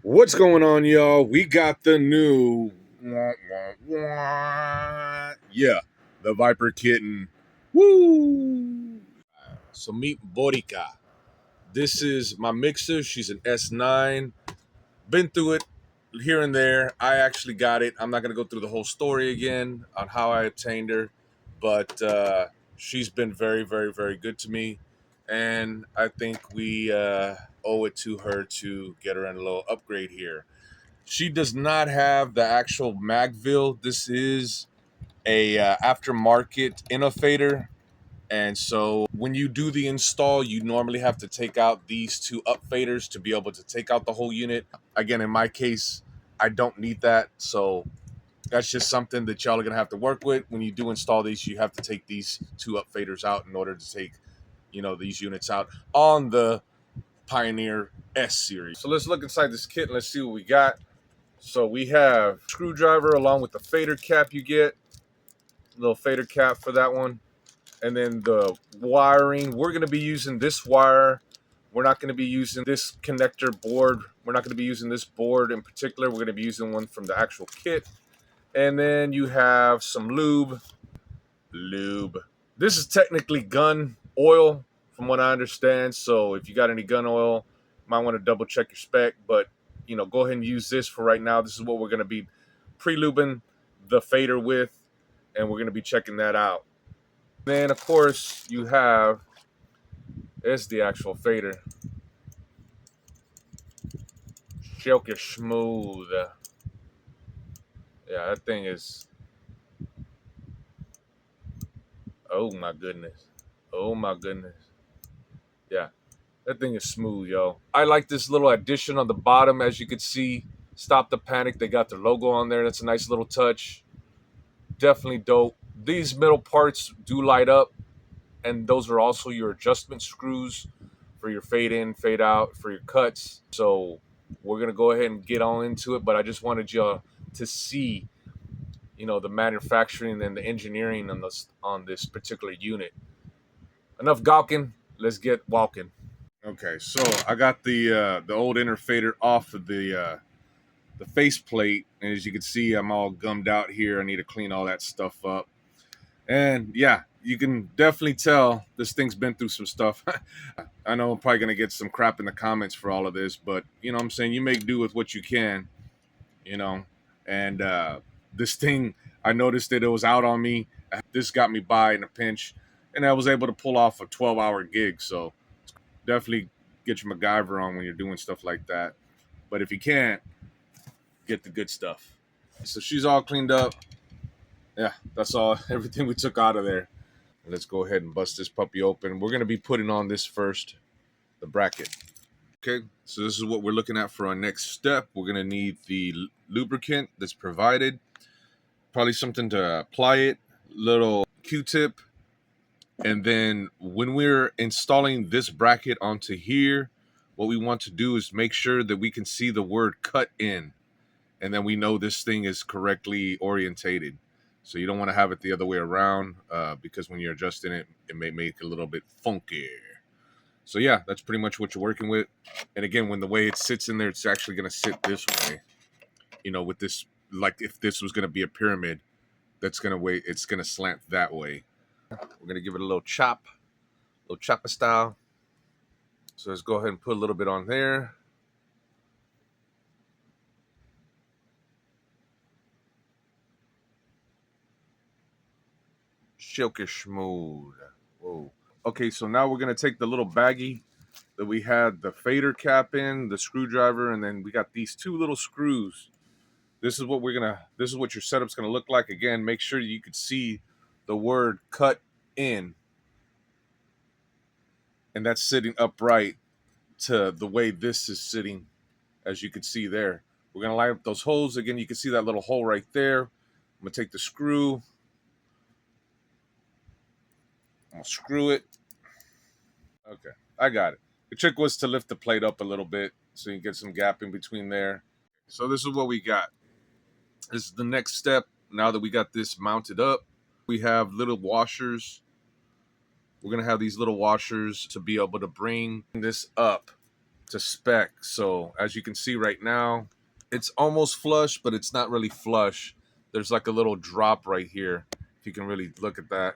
What's going on, y'all? We got the new, yeah, the Viper Kitten. Woo! So meet Borica. This is my mixer. She's an S-9. Been through it here and there. I actually got it. I'm not gonna go through the whole story again on how I obtained her, but she's been very, very, very good to me, and I think we owe it to her to get her in a little upgrade here. She does not have the actual Magville. This is a aftermarket innovator. And so when you do the install, you normally have to take out these two up faders to be able to take out the whole unit. Again, in my case, I don't need that. So that's just something that y'all are going to have to work with. When you do install these, you have to take these two up faders out in order to take, these units out on the Pioneer S series. So let's look inside this kit and let's see what we got. So we have screwdriver along with the fader cap you get. Little fader cap for that one. And then the wiring, we're going to be using this wire. We're not going to be using this connector board. We're not going to be using this board in particular. We're going to be using one from the actual kit. And then you have some lube. This is technically gun oil from what I understand. So if you got any gun oil, you might want to double check your spec. But, go ahead and use this for right now. This is what we're going to be pre-lubing the fader with. And we're going to be checking that out. Then, of course, you have, it's the actual fader. Silky smooth. Yeah, that thing is, oh my goodness. Oh my goodness. Yeah, that thing is smooth, yo. I like this little addition on the bottom, as you can see. Stop the Panic. They got their logo on there. That's a nice little touch. Definitely dope. These middle parts do light up, and those are also your adjustment screws for your fade in, fade out, for your cuts. So we're gonna go ahead and get on into it, but I just wanted you to see, the manufacturing and the engineering on this particular unit. Enough gawking. Let's get walking. Okay, so I got the old inner fader off of the faceplate, and as you can see, I'm all gummed out here. I need to clean all that stuff up. And yeah, you can definitely tell this thing's been through some stuff. I know I'm probably going to get some crap in the comments for all of this, but you know what I'm saying? You make do with what you can, you know. And this thing, I noticed that it was out on me. This got me by in a pinch, and I was able to pull off a 12-hour gig. So definitely get your MacGyver on when you're doing stuff like that. But if you can't, get the good stuff. So she's all cleaned up. Yeah, that's all, everything we took out of there. Let's go ahead and bust this puppy open. We're going to be putting on this first, the bracket. Okay, so this is what we're looking at for our next step. We're going to need the lubricant that's provided. Probably something to apply it, little Q-tip. And then when we're installing this bracket onto here, what we want to do is make sure that we can see the word cut in. And then we know this thing is correctly orientated. So you don't want to have it the other way around because when you're adjusting it, it may make it a little bit funky. So yeah, that's pretty much what you're working with. And again, when the way it sits in there, it's actually going to sit this way. With this, like if this was going to be a pyramid, it's going to slant that way. We're going to give it a little chopper style. So let's go ahead and put a little bit on there. Silky smooth. Whoa. Okay, so now we're going to take the little baggie that we had the fader cap in, the screwdriver, and then we got these two little screws. This is what your setup's going to look like. Again, make sure you could see the word cut in. And that's sitting upright to the way this is sitting, as you can see there. We're going to line up those holes. Again, you can see that little hole right there. I'm going to take the screw. I'm going to screw it. Okay, I got it. The trick was to lift the plate up a little bit so you can get some gap in between there. So this is what we got. This is the next step. Now that we got this mounted up, we have little washers. We're going to have these little washers to be able to bring this up to spec. So as you can see right now, it's almost flush, but it's not really flush. There's like a little drop right here. If you can really look at that,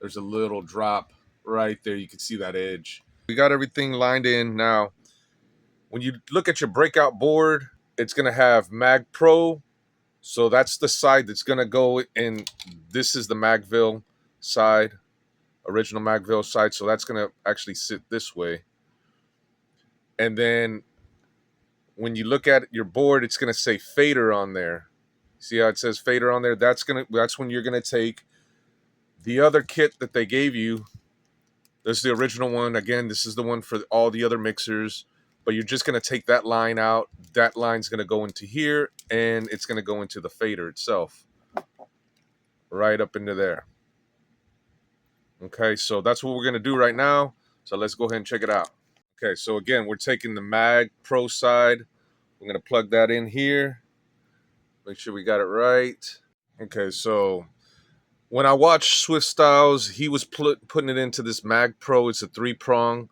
there's a little drop right there. You can see that edge. We got everything lined in now. When you look at your breakout board, it's going to have Mag Pro. So that's the side that's going to go in. This is the Magville side, original Magville side. So that's going to actually sit this way. And then when you look at your board, it's going to say fader on there. See how it says fader on there? That's when you're going to take the other kit that they gave you. This is the original one. Again, this is the one for all the other mixers. But you're just going to take that line out. That line's going to go into here, and it's going to go into the fader itself. Right up into there. Okay, so that's what we're going to do right now. So let's go ahead and check it out. Okay, so again, we're taking the Mag Pro side. We're going to plug that in here. Make sure we got it right. Okay, so when I watched Swift Styles, he was putting it into this Mag Pro. It's a 3-prong.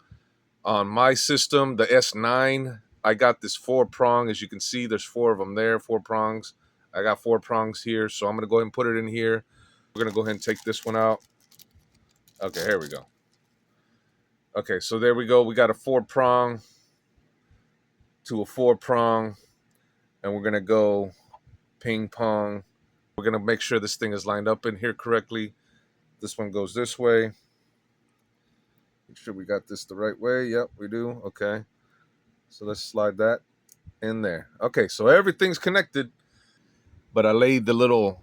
On my system, the S-9, I got this 4-prong. As you can see, there's 4 of them there, 4 prongs. I got 4 prongs here, so I'm going to go ahead and put it in here. We're going to go ahead and take this one out. Okay, here we go. Okay, so there we go. We got a 4-prong to a 4-prong, and we're going to go ping pong. We're going to make sure this thing is lined up in here correctly. This one goes this way. Make sure we got this the right way. Yep, we do. Okay. So let's slide that in there. Okay, so everything's connected. But I laid the little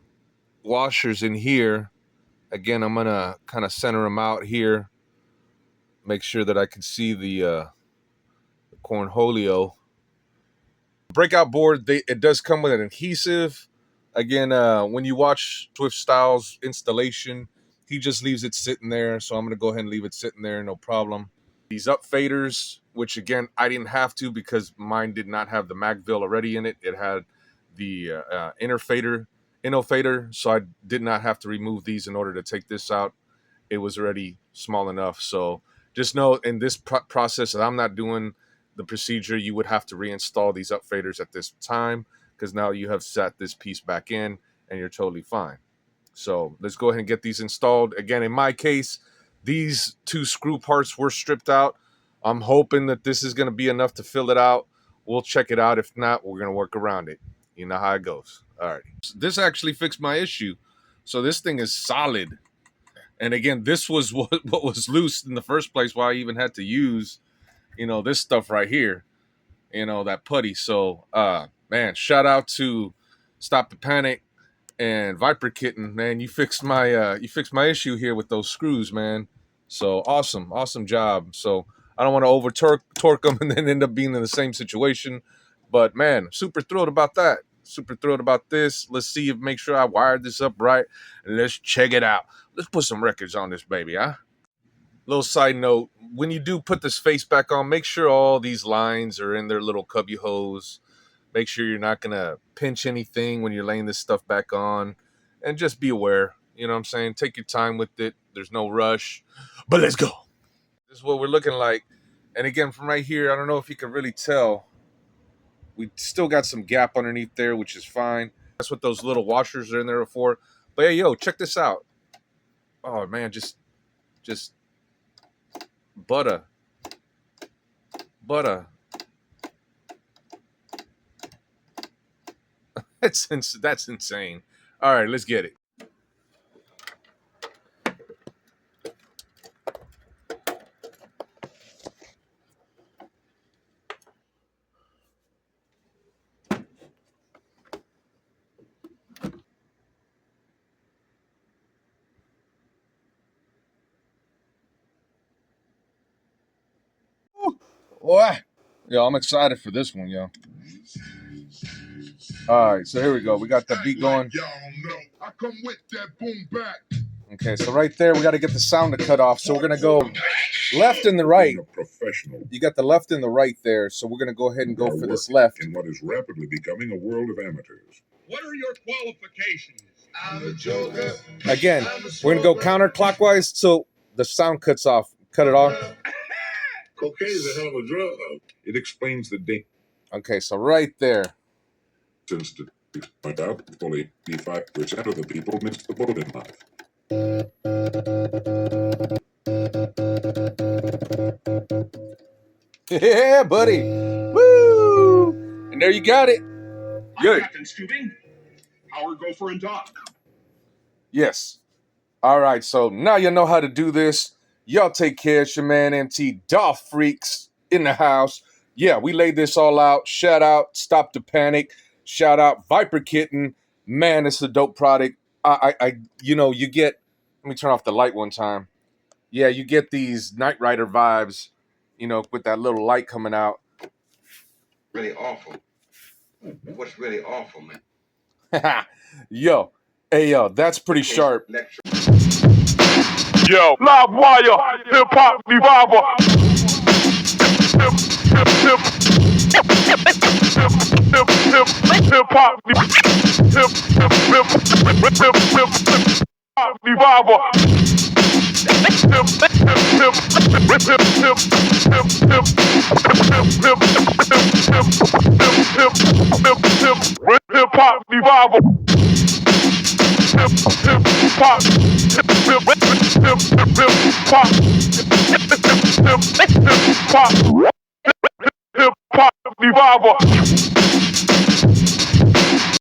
washers in here. Again, I'm going to kind of center them out here. Make sure that I can see the cornholio. Breakout board, it does come with an adhesive. Again, when you watch Swift Styles installation, he just leaves it sitting there. So I'm going to go ahead and leave it sitting there, no problem. These up faders, which again, I didn't have to because mine did not have the Magville already in it. It had the inner fader, so I did not have to remove these in order to take this out. It was already small enough. So just know in this process that I'm not doing the procedure, you would have to reinstall these up faders at this time because now you have set this piece back in and you're totally fine. So let's go ahead and get these installed. Again, in my case, these 2 screw parts were stripped out. I'm hoping that this is going to be enough to fill it out. We'll check it out. If not, we're going to work around it. You know how it goes. All right. This actually fixed my issue. So this thing is solid. And again, this was what was loose in the first place, why I even had to use, this stuff right here, that putty. So, man, shout out to Stop the Panic and Viper Kitten, man. You fixed my issue here with those screws, man. So awesome job. So I don't want to over torque them and then end up being in the same situation. But man, super thrilled about that. Super thrilled about this. Let's see make sure I wired this up right. And let's check it out. Let's put some records on this baby, huh? Little side note, when you do put this face back on, make sure all these lines are in their little cubby holes. Make sure you're not going to pinch anything when you're laying this stuff back on. And just be aware. You know what I'm saying? Take your time with it. There's no rush. But let's go. This is what we're looking like. And again, from right here, I don't know if you can really tell. We still got some gap underneath there, which is fine. That's what those little washers are in there for. But hey, yo, check this out. Oh, man, just butter. That's insane. All right, let's get it. Boy, yo, I'm excited for this one, yo. All right, so here we go. We got the beat going. I come with that boom back. Okay, so right there, we got to get the sound to cut off. So we're gonna go left and the right. You got the left and the right there. So we're gonna go ahead and go for this left. In what is rapidly becoming a world of amateurs. What are your qualifications? I'm a joker. Again, we're gonna go counterclockwise so the sound cuts off. Cut it off. Cocaine's a hell of a drug. It explains the dangers Okay, so right there. to point out fully 85% of the people miss the boat in life. Yeah, buddy. Woo! And there you got it. I'm Captain Stubing. Howard Gopher and Doc. Yes. All right, so now you know how to do this. Y'all take care. It's your man NT Dolph Freaks in the house. Yeah, we laid this all out. Shout out Stop the Panic. Shout out Viper Kitten. Man, it's a dope product. You get. Let me turn off the light one time. Yeah, you get these Knight Rider vibes. With that little light coming out. Really awful. What's really awful, man? Yo, hey yo, that's pretty sharp. Yo, live wire, hip hop revival. Hip hop revival. Hip hop revival. Hip hop revival.